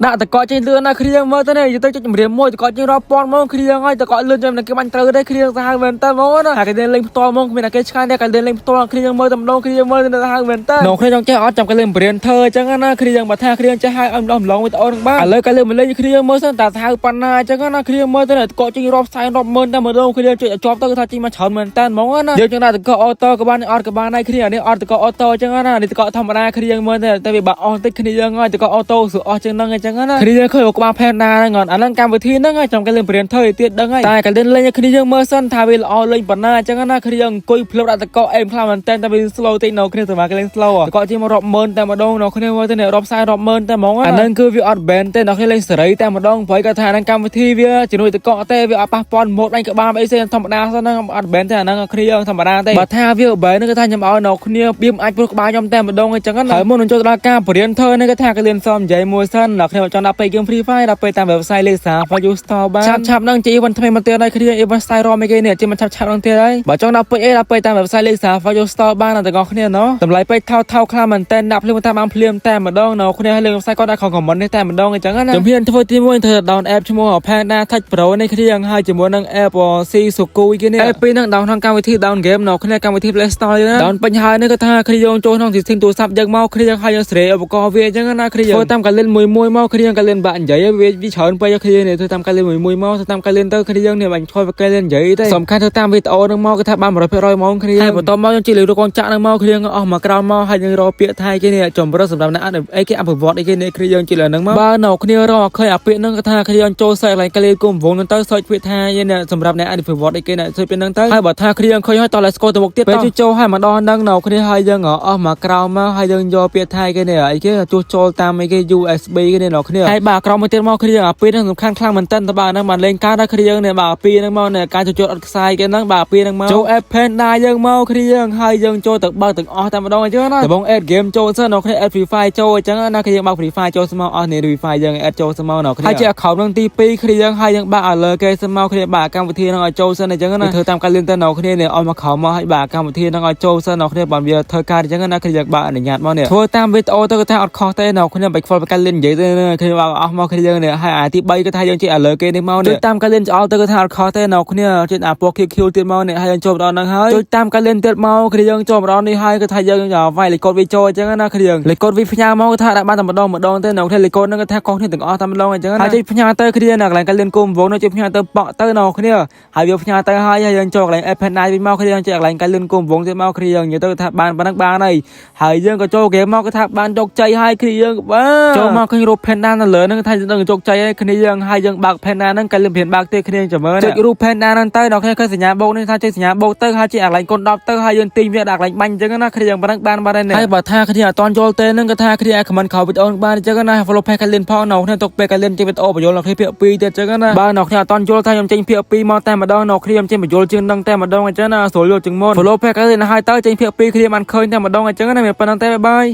ដាក់តកចេញលឿនណាគ្រៀងមើលទៅនេះទៅចុចចម្រៀងមួយតកចេញរាប់ពាន់ម៉ោងគ្រៀងហើយតកលឿនចាំគេបាញ់ត្រូវដែរគ្រៀងសាហាវមែនតើហ្មងណាគេលេងផ្ទាល់ហ្មងគ្មានតែគេឆ្ងាយតែគេលេងផ្ទាល់គ្រៀងមើលតែម្ដងគ្រៀងមើលទៅសាហាវមែនតើនោះគ្រៀងចង់ចេះអត់ចាំគេលេងបរៀនធ្វើអញ្ចឹងណាគ្រៀងបើថាគ្រៀងចេះហើយឲ្យម្ដងវីដេអូនឹងបានឥឡូវគេលេងមកលេងគ្រៀងមើលសិនតែសាហាវប៉ុណ្ណាអញ្ចឹងណាគ្រៀងមើលទៅតកចេញរាប់សែនរាប់ម៉ឺនតែម្ដងគ្រៀងចុចជាប់ទៅថាចេញមកច្រើនមែនតើហ្មងណាយើងចឹងដាក់តកអូតូក៏បានអត់ក៏បានដែរគ្រៀងនេះអត់តកអូតូអញ្ចឹងណានេះតកធម្មតាគ្រៀងមើលតែវាបើអស់តិចគ្រៀងហើយតកអូតូសួរអស់ជាងហ្នឹងអញ្ចឹងណាគ្រៀងឃើញក្បាលផែនណាហ្នឹងអាហ្នឹងកម្មវិធីហ្នឹងចាំគេលេងបរៀនធ្វើទៀតដឹងហើយតែគេលេងគ្រៀងមើលសិនថាវាល្អលេងប៉ុណ្ណាអញ្ចឹងណាគ្រៀងអង្គុយភ្លុកដាក់តកអេមខ្លាំងមែនតើតែវា slow តិចនៅគ្រៀងសម្រាប់គេលេង slow តកចេញមករាប់ម៉ឺនតែម្ដងនៅគ្រៀងមើលទៅនេះរាប់សែនរាប់ម៉ឺនតែហ្មងអាហ្នឹងគឺវាអត់ band ទេនៅគ្រៀងលេងសេរីតែម្ដងព្រោះគាត់ថាហ្នឹងកម្មវិធីវាជំនួយតកទេវាអត់ប៉ះពាល់ម៉ូដអញក្បាលអីផ្សេងធម្មតាសិនហ្នឹងអត់ band ទេអាហ្នឹងគ្រៀងធម្មតាទេបើថាវា band ហ្នឹងគឺថាខ្ញុំឲ្យនៅគ្នាបៀមអាចព្រោះក្បាលខ្ញុំតែម្ដងអញ្ចឹងណាហើយមុននឹងចូលដល់ការបរៀនធ្វើនេះគឺថាគេលៀនសមនិយាយមួយសិនដល់ខ្ញុំចង់ដាក់ពេក game free fire ដល់ពេលតាម website លេខសារ for you store បានឆាប់ហ្នឹងជីวันថ្មីមកទៀតហើយគ្រៀង event style រមអីគេនេះជីមិនឆាប់ហ្នឹងទៀតហើយបើចង់ដាក់ពេកអីដាក់ពេកតាម website លេខសារ for you store បានដល់ទាំងអស់គ្នាណោះតម្លៃពេកថោខ្លាំងមែនតើដាក់ភ្លាមតាមបានភ្លាមតែម្ដងនៅគ្នាលើ website គាត់ដាក់ comment នេះតែម្ដងអញ្ចឹងណាជំរាបធ្វើទី1ធ្វើ down app ឈ្មោះ Panda Touch Pro នេះគ្រៀងហើយជាមួយនឹង app Suku គេនេះពេលហ្នឹង down ក្នុងកម្មវិធី down game នៅគ្នាកម្មវិធី Play Store ហ្នឹង down ពេញហើយនេះគឺថាគ្រៀងចូលក្នុង system ទូរស័ព្ទយើងមកគ្រៀងហើយយើងស្រេឧបករណ៍វាអញ្ចឹងណាគ្រៀងធ្វើតាមកាលិនមួយមកគ្រៀងកាលិនបាក់និយាយវាច្រើនពេកគ្រៀងនេះធ្វើតាមកាលិនមួយមកធ្វើតាមកាលិនទៅគ្រៀងនេះបាញ់ឈ្មោះកាលិននិយាយទេសំខាន់ធ្វើតាមវីដេអូហ្នឹងមកគឺថាបាន 100% មកគ្រៀងហើយបន្តមកយើងជិះលើកូនចាក់ហ្នឹងមកគ្រៀងអស់មកក្រោមមកហើយយើងរកពាក្យថៃគេនេះចំរើសម្រាប់អ្នកអីគេអភិវឌ្ឍអីគេនេះគ្រៀងជិះលើហ្នឹងមកបើនៅគ្នារកឃើញអាពាក្យហ្នឹងគឺថាគ្រៀងចូលសើកឡើងកាលិនគុំវងហ្នឹងទៅសើចពាក្យថាយើងសម្រាប់អ្នកអភិវឌ្ឍអីគេនេះសើចពាក្យហ្នឹងទៅហើយបើថាគ្រៀងឃើញហើយតលេស្កូទៅមុខទៀតពេលចូលហើយមកដល់ហ្នឹងនៅគ្នាហើយយើងអស់មកក្រោមមកហើយយើងយកពាក្យថៃគេនេះអីគេជួសជុលតាមអីគេ USB គេនេះនៅគ្នាហើយបាទក្រោមមកទៀតមកគ្រៀងអាពីហ្នឹងសំខាន់ខ្លាំងមែនតើតើបាទហ្នឹងបានលេងការដល់គ្រៀងនេះបាទអាពីហ្នឹងមកនេះការជួសជុលអត់ខ្សែគេហ្នឹងបាទអាពីហ្នឹងមកចូល app Panda យើងមកគ្រៀងហើយយើងចូលទៅបើកទាំងអស់តែម្ដងអញ្ចឹងណាដំបង add game ចូលសិននៅគ្នា add free fire ចូលអញ្ចឹងណាគ្រៀងបើក free fire ចូលស្មោអស់នេះ free fire យើង add ចូលស្មោនៅគ្នាហើយជា account ហ្នឹងទី2គ្រៀងហើយយើងបាក់ឲ្យលើគេស្មោគ្រៀងបាក់កម្មវិធីហ្នឹងឲ្យចូលសិនអញ្ចឹងណាធ្វើតាមការលឿនទៅនៅគ្នានេះឲ្យមកក្រោមមកហើយបាក់កម្មវិធីហ្នឹងឲ្យចូលសិននៅគ្នាបើវាធ្វើការអញ្ចឹងណាគ្រៀងបាក់អនុញ្ញាតមកនេះធ្វើតាមវីដេអូទៅគឺថាអត់ខុសទេនៅគ្នាបាច់ខ្វល់ការលឿននិយាយទេគ្រៀងបាក់អស់មកគ្រៀងនេះហើយអាទី3គឺថាយើងជិះឲ្យលើគេនេះមកនេះតាមការលឿនចោលទៅគឺថាអត់ខុសទេនៅគ្នាជិះអាពណ៌ QQ ទៀតមកនេះហើយយើងចូលដល់ហ្នឹងហើយជួយតាមការលឿនទៀតមកគ្រៀងចូលម្ដងនេះហើយគឺថាយើងវាយលេខកូដវាចូលអញ្ចឹងណាគ្រៀងលេខកូដវាផ្ញើមកគឺថាដាក់បានតែម្ដងទេនៅគ្នាលេខកូដហ្នឹងគឺថាខុសគ្នាទាំងអស់តែម្ដងអញ្ចឹងហើយជួយផ្ញើទៅគ្រៀងនៅកន្លែងការលឿនគុំវងនោះជួយផ្ញើទៅប៉ក់ទៅនៅគ្នាហើយវាផ្ញើទៅហើយយើងចូលកន្លែង app Panda វិញមកគ្រៀងចូលកន្លែងការលឿនគុំវងទៀតមកគ្រៀងនិយាយទៅថាបានប៉ុណ្ណឹងបានហើយយើងក៏ចូលហ្គេមមកគឺថាបានជោគជ័យហើយគ្រៀងបាទចូលមកឃើញរូប Panda នៅលើហ្នឹងថាយើងជោគជ័យហើយគ្នាយើងហើយយើងបើក Panda ហ្នឹងការលឿនព្រានបើកទេគ្រៀងចាំមើលចុចរូប Panda ហ្នឹងទៅដល់គ្នាឃើញសញ្ញាបូកនេះថាចុចសញ្ញាបូកទៅហើយជាកន្លែងកូន10ទៅហើយយើងទីងវាដាក់កន្លែងបាញ់អញ្ចឹងណាគ្រៀងប៉ុណ្ណឹងបានហើយហើយបើថាគ្នាអត់តន់ចូលទេហ្នឹងគឺថាគ្នាឲ្យ comment ក្រោយវីដេអូបានអញ្ចឹងណា follow page ការលឿនផងនៅគ្នាទុកពេលការលឿនចេញវីដេអូបញ្យល់នៅគ្នាភាគ2ទៀតអញ្ចឹងណាបើនៅគ្នាអត់តន់យល់ថាខ្ញុំចេញភាគ2មកតែម្ដងនៅគ្នាខ្ញុំចេញបញ្យល់ជាងនឹងតែម្ដងអញ្ចឹងណាស្រួលយល់ជាងមុន follow page ការលឿនឲ្យទៅចេញភាគ2គ្នាបានឃើញតែម្ដងអញ្ចឹងណាមានប៉ុណ្ណឹងទេបាយ